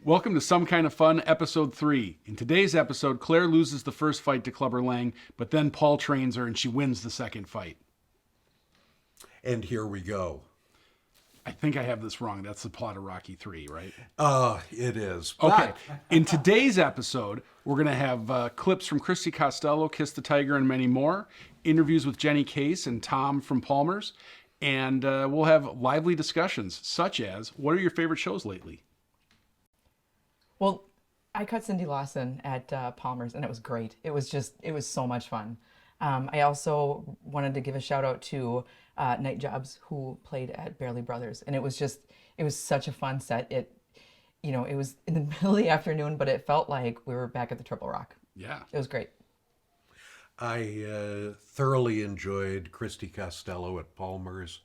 Welcome to Some Kind of Fun, Episode 3. In today's episode, Claire loses the first fight to Clubber Lang, but then Paul trains her and she wins the second fight. And here we go. I think I have this wrong. That's the plot of Rocky 3, right? It is. Okay. In today's episode, we're going to have clips from Christy Costello, Kiss the Tiger, and many more, interviews with Jenny Case and Tom from Palmer's, and we'll have lively discussions, such as, what are your favorite shows lately? Well, I cut Cindy Lawson at Palmer's, and it was great. It was so much fun. I also wanted to give a shout out to Night Jobs, who played at Barely Brothers, and it was such a fun set. It was in the middle of the afternoon, but it felt like we were back at the Triple Rock. Yeah. It was great. I thoroughly enjoyed Christy Costello at Palmer's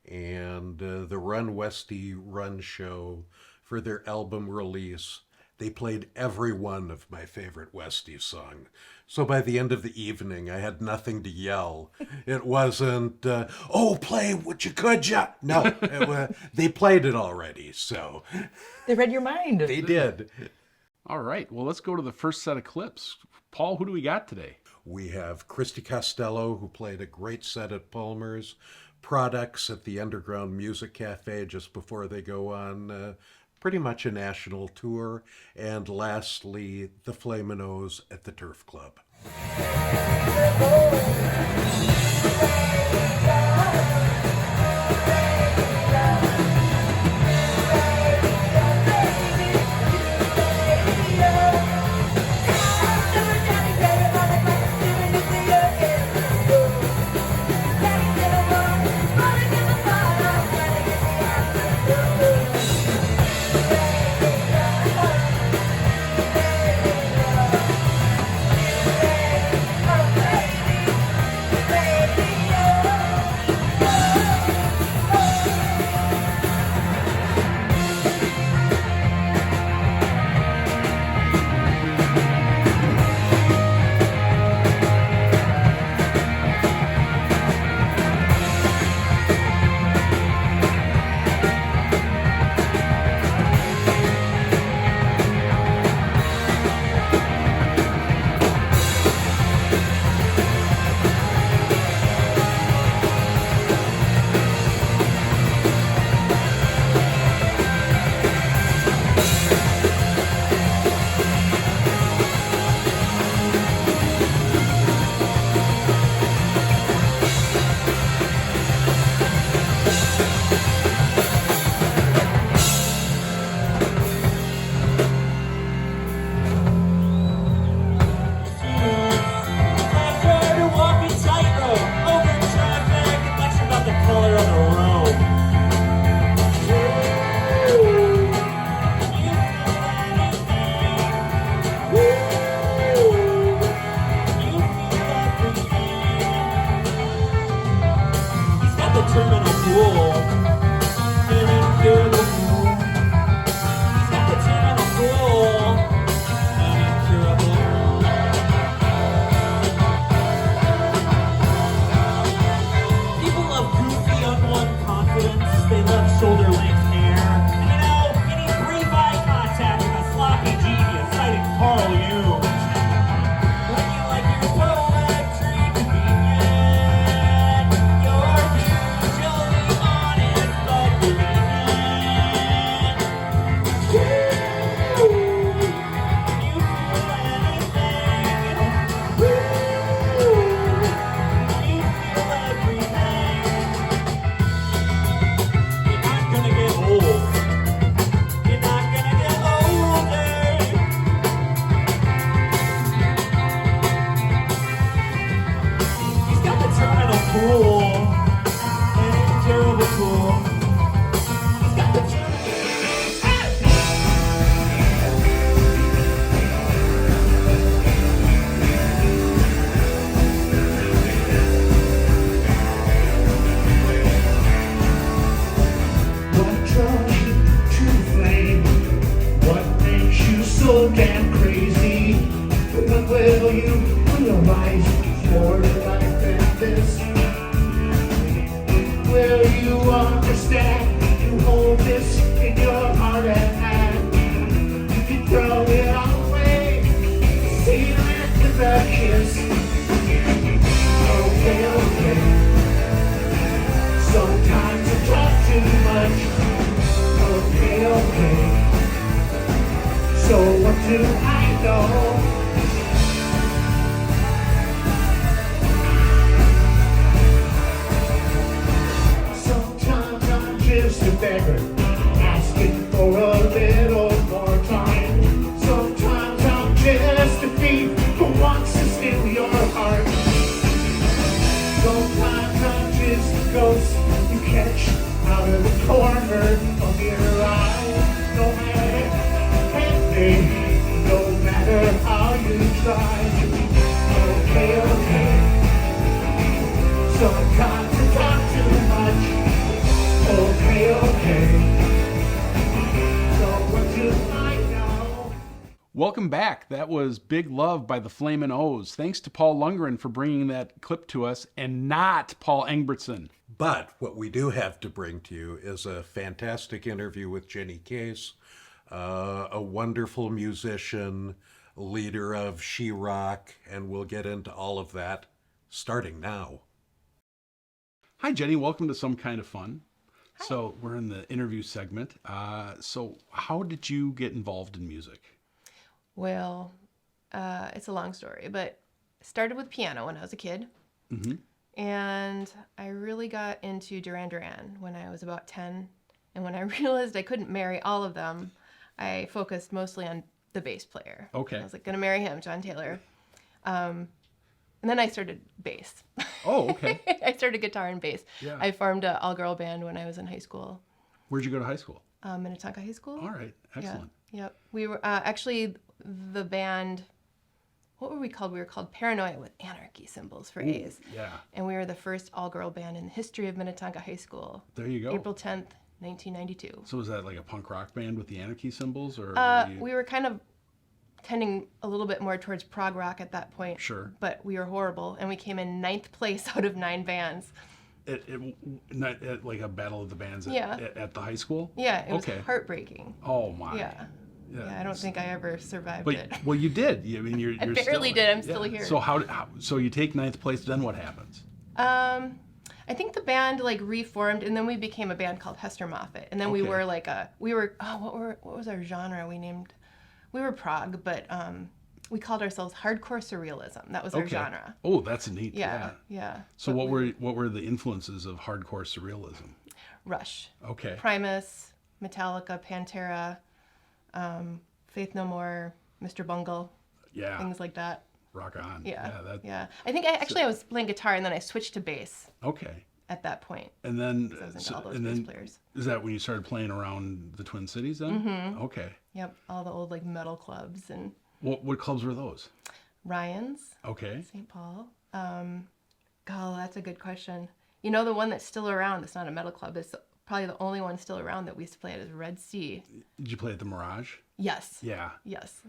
and the Run Westy Run show for their album release. They played every one of my favorite Westy songs. So by the end of the evening, I had nothing to yell. It wasn't, play what you could, ya. No, they played it already, so. They read your mind. They did. All right, well, let's go to the first set of clips. Paul, who do we got today? We have Christy Costello, who played a great set at Palmer's, Products at the Underground Music Cafe just before they go on pretty much a national tour, and lastly, the Flaminos at the Turf Club. Understand you hold this in your heart and hand. a kiss. Okay, okay. Sometimes I talk too much. Okay, okay. So what do I know? Sometimes I'm just a beggar, asking for a little more time. Sometimes I'm just a thief who wants to steal your heart. Sometimes I'm just a ghost you catch out of the corner of your eye. No matter how you try. Okay, okay. Sometimes I talk too much. Okay, okay. So what do I know? Welcome back. That was Big Love by the Flamin' O's. Thanks to Paul Lundgren for bringing that clip to us, and not Paul Engbertson. But what we do have to bring to you is a fantastic interview with Jenny Case, a wonderful musician, leader of She-Rock, and we'll get into all of that starting now. Hi, Jenny. Welcome to Some Kind of Fun. Hi. So we're in the interview segment. So how did you get involved in music? Well, it's a long story, but I started with piano when I was a kid. Mm-hmm. And I really got into Duran Duran when I was about 10. And when I realized I couldn't marry all of them, I focused mostly on the bass player. Okay. I was like, going to marry him, John Taylor. And then I started bass. Oh, okay. I started guitar and bass. Yeah. I formed an all-girl band when I was in high school. Where'd you go to high school? Minnetonka High School. All right. Excellent. Yeah. Yep. We were actually the band. What were we called? We were called Paranoia with Anarchy symbols for A's. Yeah. And we were the first all-girl band in the history of Minnetonka High School. There you go. April 10th, 1992. So was that like a punk rock band with the Anarchy symbols, or? We were kind of tending a little bit more towards prog rock at that point. Sure. But we were horrible, and we came in 9th place out of 9 bands. Not at like a battle of the bands at the high school? Yeah, it was Okay. heartbreaking. Oh my. Yeah. I don't think I ever survived But it. well, you did. I mean, you're. I you're barely still, did. I'm still here. So so you take 9th place. Then what happens? I think the band like reformed, and then we became a band called Hester Moffat, and then we Okay. were like what was our genre? We were prog, but we called ourselves hardcore surrealism. That was our genre. Oh, that's neat. Yeah. So what were the influences of hardcore surrealism? Rush, Okay. Primus, Metallica, Pantera, Faith No More, Mr. Bungle, Yeah. things like that. Rock on. Yeah. I think I was playing guitar, and then I switched to bass Okay. at that point. And then, I was into all those bass players. Is that when you started playing around the Twin Cities then? Mm-hmm. Okay. Yep, all the old like metal clubs and What clubs were those? Ryan's, Okay. St. Paul. God, that's a good question. You know, the one that's still around, that's not a metal club, is probably the only one still around that we used to play at is Red Sea. Did you play at the Mirage? Yes. Yeah. Yes.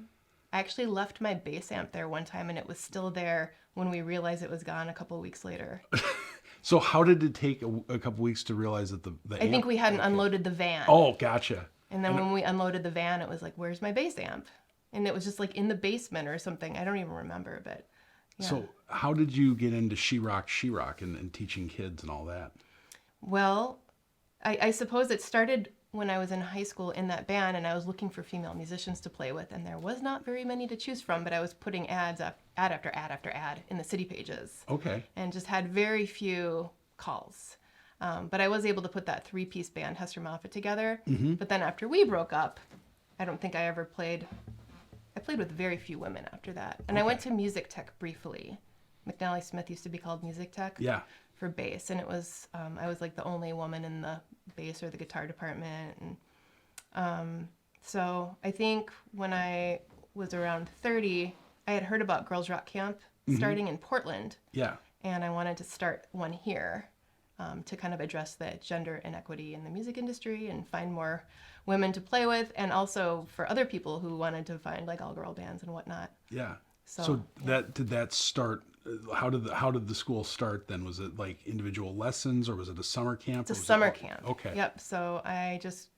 I actually left my bass amp there one time, and it was still there when we realized it was gone a couple of weeks later. So how did it take a couple weeks to realize that the I think we hadn't unloaded the van. Oh, gotcha. And then when we unloaded the van, it was like, where's my bass amp? And it was just like in the basement or something. I don't even remember, but yeah. So how did you get into She-Rock and teaching kids and all that? Well, I suppose it started when I was in high school in that band, and I was looking for female musicians to play with, and there was not very many to choose from, but I was putting ad after ad after ad in the city pages. Okay. And just had very few calls. But I was able to put that 3-piece band, Hester Moffat, together. Mm-hmm. But then after we broke up, I don't think I ever played. I played with very few women after that. And I went to music tech briefly. McNally Smith used to be called music tech. Yeah. For bass, and it was I was like the only woman in the bass or the guitar department, and so I think when I was around 30, I had heard about Girls Rock Camp starting in Portland. Yeah. And I wanted to start one here to kind of address the gender inequity in the music industry and find more women to play with, and also for other people who wanted to find like all-girl bands and whatnot. Yeah. So did that start? How did the school start then? Was it like individual lessons, or was it a summer camp? It's a summer camp. Okay. Yep. So I just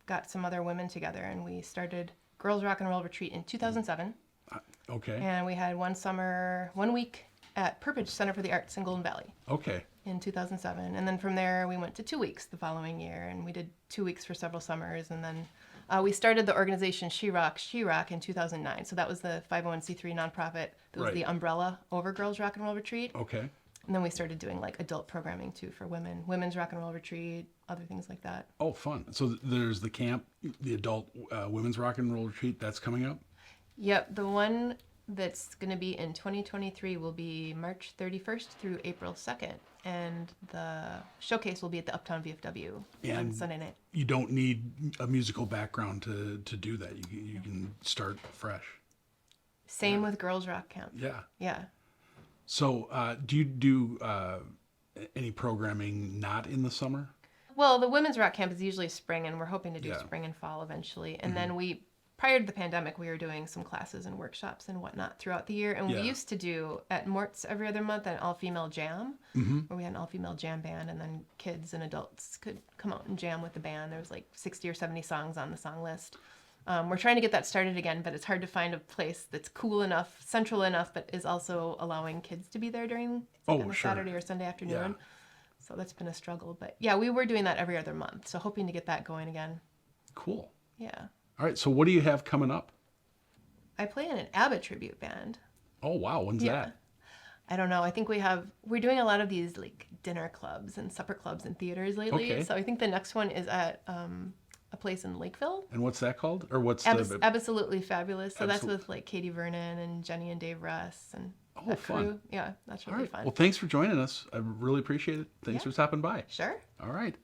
got some other women together, and we started Girls Rock and Roll Retreat in 2007. Okay. And we had one week at Purpose Center for the Arts in Golden Valley Okay. in 2007. And then from there, we went to 2 weeks the following year, and we did 2 weeks for several summers. And then we started the organization She Rock in 2009. So that was the 501c3 nonprofit that was Right. the umbrella over Girls Rock and Roll Retreat. Okay. And then we started doing like adult programming too for women, women's rock and roll retreat, other things like that. Oh, fun. So there's the camp, the adult women's rock and roll retreat that's coming up. Yep, the one that's going to be in 2023 will be March 31st through April 2nd. And the showcase will be at the Uptown VFW on And Sunday night. you don't need a musical background to do that. You can start fresh. Same with Girls Rock Camp. Yeah. Yeah. So do you do any programming not in the summer? Well, the women's rock camp is usually spring, and we're hoping to do Yeah. spring and fall eventually. And then prior to the pandemic, we were doing some classes and workshops and whatnot throughout the year. And Yeah. we used to do at Mort's every other month an all-female jam, where we had an all-female jam band, and then kids and adults could come out and jam with the band. There was like 60 or 70 songs on the song list. We're trying to get that started again, but it's hard to find a place that's cool enough, central enough, but is also allowing kids to be there during on a sure. Saturday or Sunday afternoon. Yeah. So that's been a struggle. But yeah, we were doing that every other month. So hoping to get that going again. Cool. Yeah. All right. So what do you have coming up? I play in an ABBA tribute band. Oh, wow. When's that? I don't know. I think we're doing a lot of these like dinner clubs and supper clubs and theaters lately. Okay. So I think the next one is at a place in Lakeville. And what's that called? Or what's Absolutely Fabulous. So that's Absol- with like Katie Vernon and Jenny and Dave Russ and that fun. crew. Yeah, that's All really right. fun. Well, thanks for joining us. I really appreciate it. Thanks for stopping by. Sure. All right.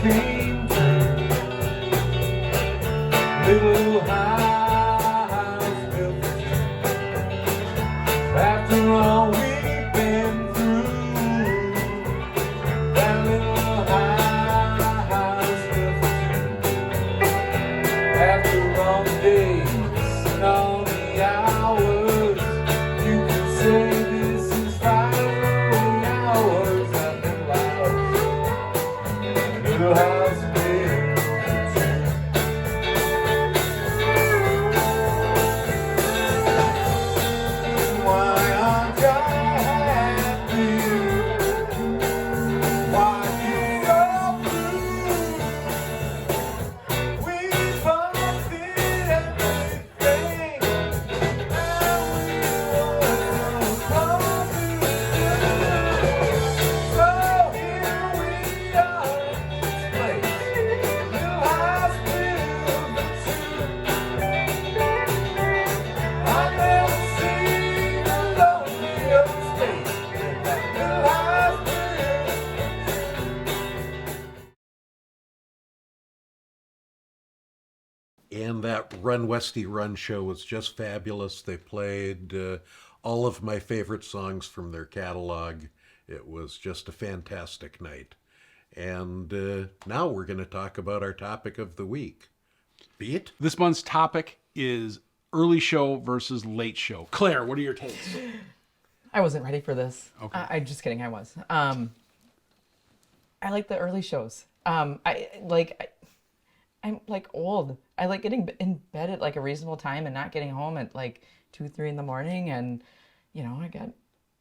came through. Little house built after all we've been through. That little house built after all the days and all the hours. You can say this is finally ours. I've been loud. Little house built. Why aren't you happy? Why you so blue? We both did everything, and we were supposed to. So here we are in this place, little house built for two. I've never seen a lonelier space than that little house built. And that Run Westy Run show was just fabulous. They played all of my favorite songs from their catalog. It was just a fantastic night. And now we're going to talk about our topic of the week. Pete? This month's topic is early show versus late show. Claire, what are your takes? I wasn't ready for this. Okay. I'm just kidding. I was. I like the early shows. I'm like old. I like getting in bed at like a reasonable time and not getting home at like 2, 3 in the morning. And, you know, I got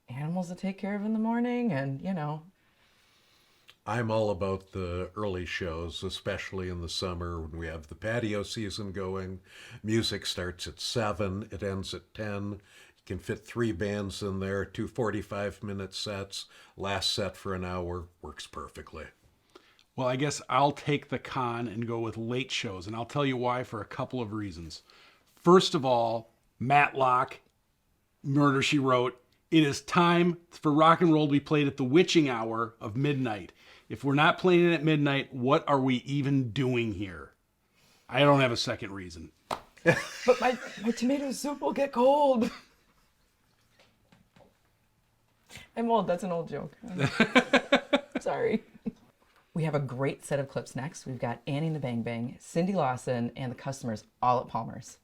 animals to take care of in the morning and, you know. I'm all about the early shows, especially in the summer when we have the patio season going. Music starts at 7, it ends at 10. You can fit 3 bands in there, 2 45-minute sets. Last set for an hour works perfectly. Well, I guess I'll take the con and go with late shows, and I'll tell you why for a couple of reasons. First of all, Matlock, Murder, She Wrote. It is time for rock and roll to be played at the witching hour of midnight. If we're not playing it at midnight, what are we even doing here? I don't have a second reason. But my tomato soup will get cold. I'm old. That's an old joke. Sorry. We have a great set of clips next. We've got Annie and the Bang Bang, Cindy Lawson, and the Customers all at Palmer's.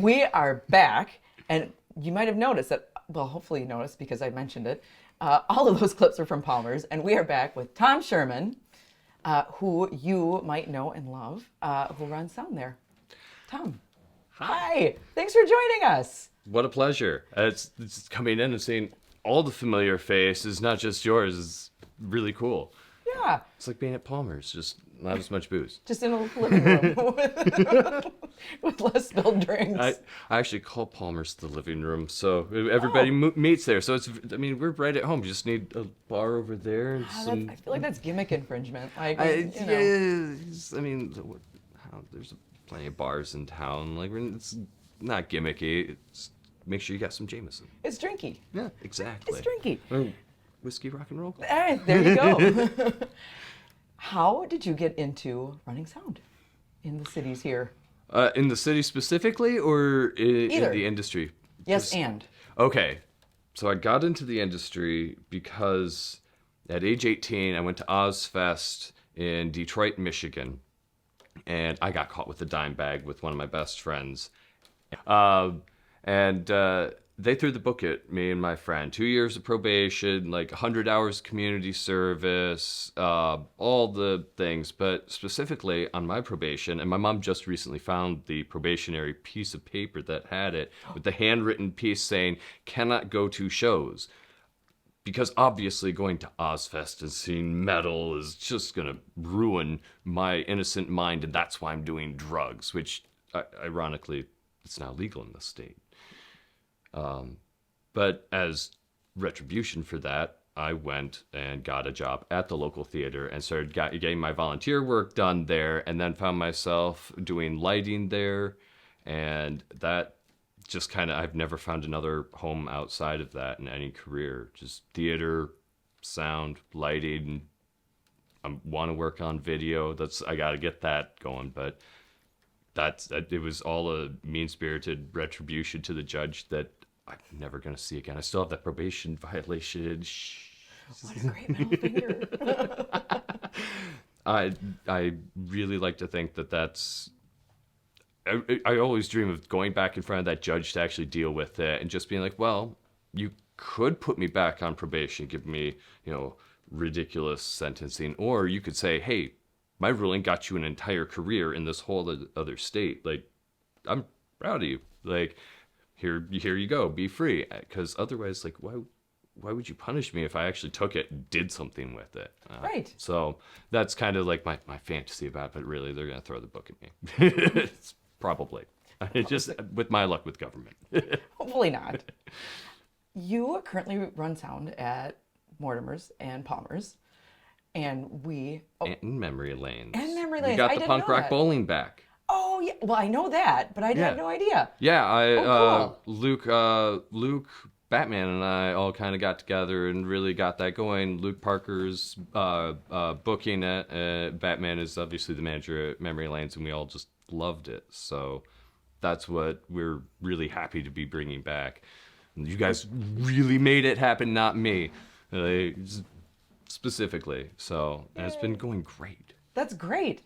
We are back, and you might have noticed that, well, hopefully you noticed because I mentioned it. All of those clips are from Palmer's, and we are back with Tom Sherman, who you might know and love, who runs sound there. Tom. Hi. Thanks for joining us. What a pleasure. It's coming in and seeing all the familiar faces, not just yours, is really cool. Yeah. It's like being at Palmer's, just not as much booze. Just in a living room with less spilled drinks. I actually call Palmer's the living room, so everybody meets there. So we're right at home. You just need a bar over there and some. I feel like that's gimmick infringement. Like, There's plenty of bars in town. Like, it's not gimmicky. It's make sure you got some Jameson. It's drinky. Yeah, exactly. It's drinky. Or whiskey rock and roll. All right, there you go. How did you get into running sound in the cities here? In the city specifically, or in the industry? Yes, and. Okay, so I got into the industry because at age 18, I went to Ozfest in Detroit, Michigan, and I got caught with a dime bag with one of my best friends. They threw the book at me and my friend. 2 years of probation, like 100 hours community service, all the things. But specifically on my probation, and my mom just recently found the probationary piece of paper that had it with the handwritten piece saying, cannot go to shows. Because obviously going to Ozfest and seeing metal is just going to ruin my innocent mind, and that's why I'm doing drugs, which, ironically, it's now legal in the state. But as retribution for that, I went and got a job at the local theater and started getting my volunteer work done there, and then found myself doing lighting there. And that just kind of, I've never found another home outside of that in any career. Just theater, sound, lighting. I want to work on video. I got to get that going, but it was all a mean-spirited retribution to the judge that I'm never going to see again. I still have that probation violation. What a great middle finger. I really like to think that's... I always dream of going back in front of that judge to actually deal with it and just being like, well, you could put me back on probation, give me, ridiculous sentencing, or you could say, hey, my ruling got you an entire career in this whole other state. Like, I'm proud of you. Like, here you go, be free. Because otherwise, like, why would you punish me if I actually took it and did something with it? Right. So that's kind of like my fantasy about it, but really they're going to throw the book at me. It's probably. Just with my luck with government. Hopefully not. You currently run sound at Mortimer's and Palmer's. And And memory lanes. And memory lanes. We got I the didn't punk know rock that. bowling back. Oh, yeah. Well, I know that, but I had no idea. Yeah, Cool. Luke, Batman, and I all kind of got together and really got that going. Luke Parker's booking it. Batman is obviously the manager at Memory Lanes, and we all just loved it. So that's what we're really happy to be bringing back. You guys really made it happen, not me. Specifically. So, and it's been going great. That's great.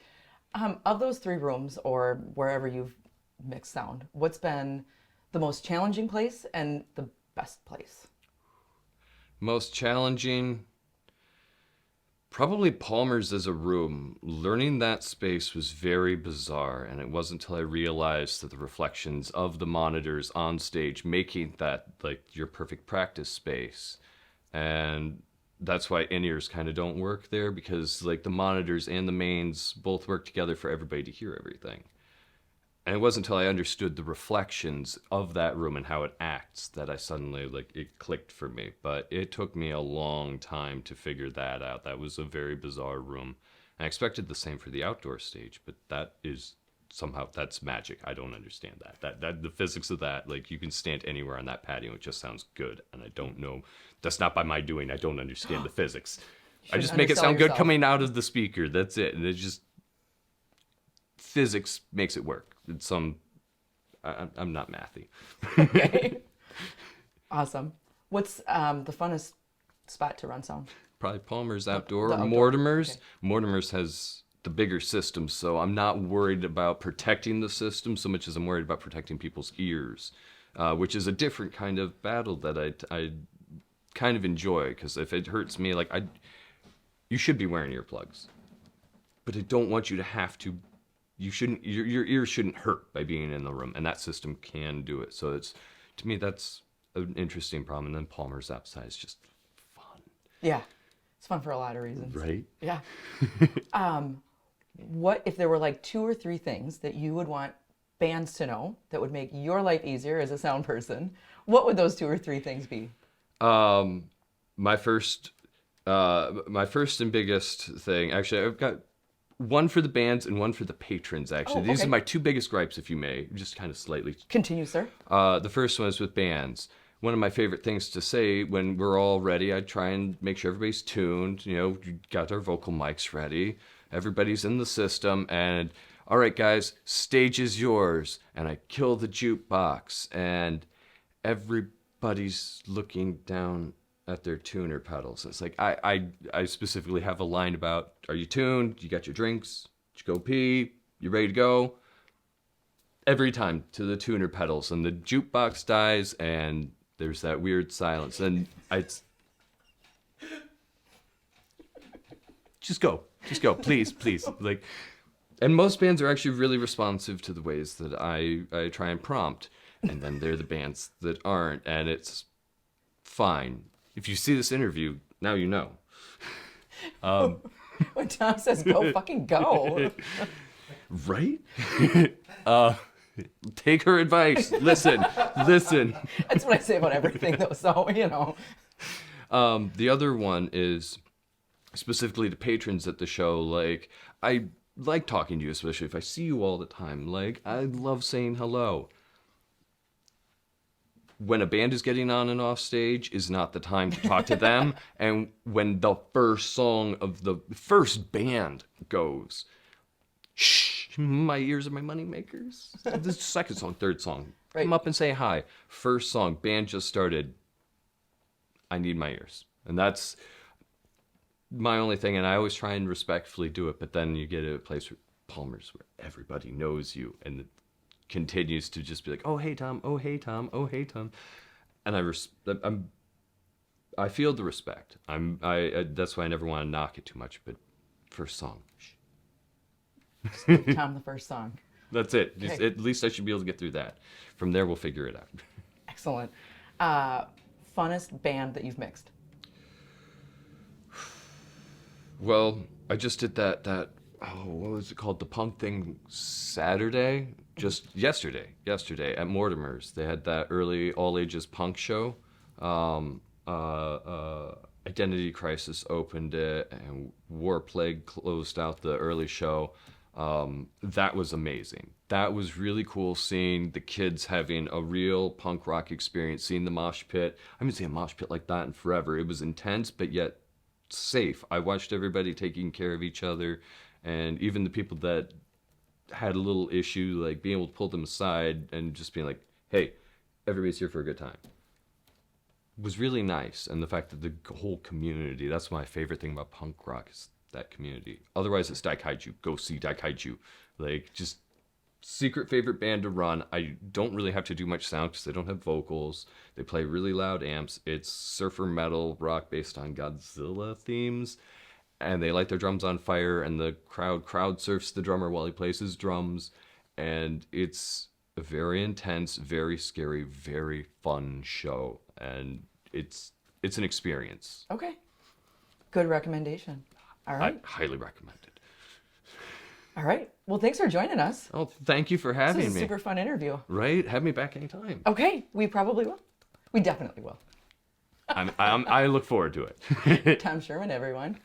Of those 3 rooms or wherever you've mixed sound, what's been the most challenging place and the best place? Most challenging, probably Palmer's as a room. Learning that space was very bizarre, and it wasn't until I realized that the reflections of the monitors on stage making that like your perfect practice space. And that's why in-ears kind of don't work there, because like the monitors and the mains both work together for everybody to hear everything. And it wasn't until I understood the reflections of that room and how it acts that I suddenly, like, it clicked for me. But it took me a long time to figure that out. That was a very bizarre room. I expected the same for the outdoor stage, but that is somehow, that's magic. I don't understand that. That the physics of that, like, you can stand anywhere on that patio. It just sounds good. And I don't know. That's not by my doing. I don't understand the physics. I just make it sound good coming out of the speaker. That's it. And it just, physics makes it work. It's I'm not mathy. Okay. Awesome. What's the funnest spot to run sound? Probably Palmer's outdoor. The outdoor. Mortimer's. Okay. Mortimer's has the bigger system, so I'm not worried about protecting the system so much as I'm worried about protecting people's ears, which is a different kind of battle that I kind of enjoy, because if it hurts me, like you should be wearing earplugs, but I don't want you to have to. You shouldn't. Your ears shouldn't hurt by being in the room, and that system can do it. So to me that's an interesting problem. And then Palmer's outside is just fun. Yeah. It's fun for a lot of reasons. Right? Yeah. What if there were like 2 or 3 things that you would want bands to know that would make your life easier as a sound person? What would those 2 or 3 things be? My first and biggest thing, actually, I've got one for the bands and one for the patrons, actually. These are my 2 biggest gripes, if you may, just kind of slightly. Continue, sir. The first one is with bands. One of my favorite things to say when we're all ready, I try and make sure everybody's tuned, got our vocal mics ready, everybody's in the system, and all right, guys, stage is yours. And I kill the jukebox, and everybody's looking down at their tuner pedals. It's like, I specifically have a line about, are you tuned? You got your drinks? Did you go pee? You ready to go? Every time to the tuner pedals, and the jukebox dies, and there's that weird silence. And just go, please. Like, and most bands are actually really responsive to the ways that I try and prompt. And then there are the bands that aren't, and it's fine. If you see this interview, now you know. When Tom says go, fucking go. Right? Take her advice. Listen. That's what I say about everything, though, so, The other one is specifically to patrons at the show. Like, I like talking to you, especially if I see you all the time. Like, I love saying hello. When a band is getting on and off stage is not the time to talk to them. And when the first song of the first band goes, shh, my ears are my money makers. The second song, third song, right. Come up and say hi. First song, band just started, I need my ears. And that's my only thing. And I always try and respectfully do it. But then you get a place where Palmer's, where everybody knows you. And continues to just be like, oh hey Tom, oh hey Tom, oh hey Tom, and I feel the respect. I that's why I never want to knock it too much. But first song, just give Tom the first song. That's it. Okay. Just, at least I should be able to get through that. From there, we'll figure it out. Excellent. Funnest band that you've mixed? Well, I just did that. What was it called? The punk thing Saturday? Just yesterday at Mortimer's. They had that early all ages punk show. Identity Crisis opened it, and War Plague closed out the early show. That was amazing. That was really cool, seeing the kids having a real punk rock experience, seeing the mosh pit. I haven't seen a mosh pit like that in forever. It was intense, but yet safe. I watched everybody taking care of each other, and even the people that had a little issue, like being able to pull them aside and just being like, hey, everybody's here for a good time, was really nice. And the fact that the whole community, that's my favorite thing about punk rock, is that community. Otherwise it's Daikaiju. Go see Daikaiju. Like, just secret favorite band to run. I don't really have to do much sound because they don't have vocals. They play really loud amps. It's surfer metal rock based on Godzilla themes. And they light their drums on fire, and the crowd surfs the drummer while he plays his drums. And it's a very intense, very scary, very fun show. And it's an experience. Okay. Good recommendation. All right. I highly recommend it. All right. Well, thanks for joining us. Oh, thank you for having This is me. a super fun interview. Right? Have me back anytime. Okay. We probably will. We definitely will. I look forward to it. Tom Sherman, everyone.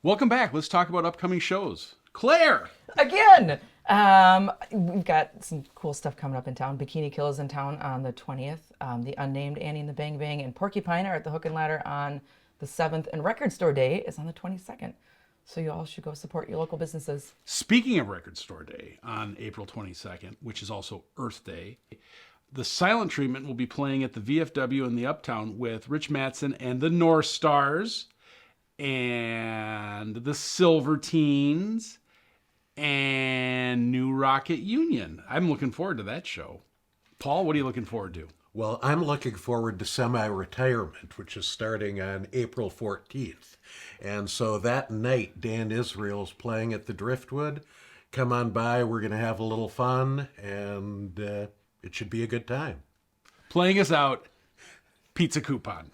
Welcome back. Let's talk about upcoming shows. Claire! Again! We've got some cool stuff coming up in town. Bikini Kill is in town on the 20th. The Unnamed, Annie and the Bang Bang, and Porcupine are at the Hook and Ladder on the 7th. And Record Store Day is on the 22nd. So you all should go support your local businesses. Speaking of Record Store Day on April 22nd, which is also Earth Day, the Silent Treatment will be playing at the VFW in the Uptown with Rich Mattson and the North Stars and the Silver Teens and New Rocket Union. I'm looking forward to that show. Paul, what are you looking forward to? Well, I'm looking forward to Semi-Retirement, which is starting on April 14th. And so that night, Dan Israel's playing at the Driftwood. Come on by. We're going to have a little fun, and it should be a good time. Playing us out, Pizza Coupon.